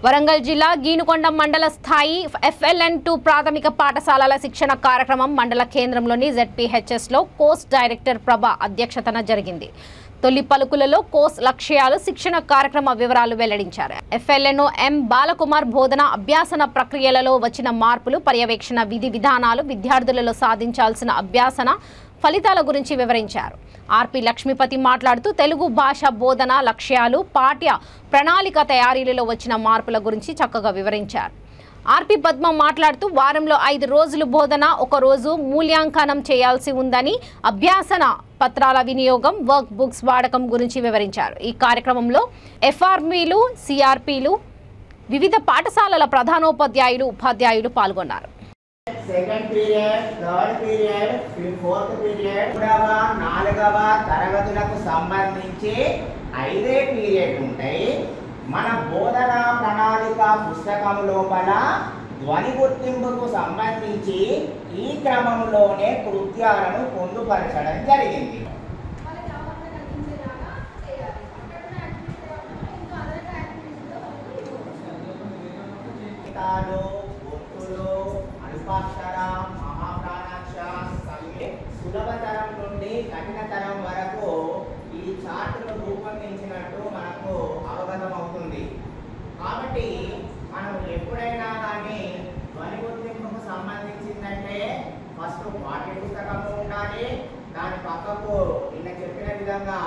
వరంగల్ జిల్లా గీనుకొండ మండల స్థాయి FLN2 ప్రాథమిక పాఠశాలల శిక్షణ కార్యక్రమం మండల కేంద్రంలోని ZPHS లో కోర్స్ డైరెక్టర్ ప్రభ అధ్యక్షతన జరిగింది. తొలి పలుకులలో కోర్స్ లక్ష్యాలు, శిక్షణ కార్యక్రమ వివరాలు వెల్లడించారు. FLNO M బాలకుమార్ బోధన అభ్యాసన ప్రక్రియలలో వచ్చిన మార్పులు, పర్యవేక్షణ విధి విధానాలు, విద్యార్థులలో సాధించాల్సిన అభ్యాసన ఫలితాల గురించి వివరించారు. RP లక్ష్మీపతి మాట్లాడుతూ తెలుగు భాష బోధన లక్ష్యాలు, పాఠ్య ప్రణాళిక తయారీలో వచ్చిన మార్పుల గురించి చక్కగా వివరించారు. RP పద్మ మాట్లాడుతూ వారంలో 5 రోజులు బోధన, 1 రోజు మూల్యాంకనం చేయాల్సి ఉందని, అభ్యాసన పత్రాల వినియోగం, వర్క్ బుక్స్ వాడకం గురించి వివరించారు. ఈ కార్యక్రమంలో FRMలు, CRPలు, వివిధ పాఠశాలల ప్రధానోపాధ్యాయులు, ఉపాధ్యాయులు పాల్గొన్నారు. Second period, third period, fourth period, మూడవ, నాలుగవ తరగతులకు సంబంధించి 5 పీరియడ్ ఉంటాయి. మన బోధన ప్రణాళిక పుస్తకం లోపల ధ్వని గుర్తింపుకు సంబంధించి ఈ క్రమంలోనే కృత్యాలను పొందుపరచడం జరిగింది. అల్పాక్షర, మహాప్రాణాక్ష, సులభతరం నుండి కఠినతరం వరకు ఈ చార్టును రూపొందించినట్టు మనకు అవగతం అవుతుంది. కాబట్టి మనం ఎప్పుడైనా కానీ ధ్వని గుర్తింపుకు సంబంధించిందంటే ఫస్ట్ పాఠ్య పుస్తకము ఉండాలి, దాని పక్కకు నిన్న చెప్పిన విధంగా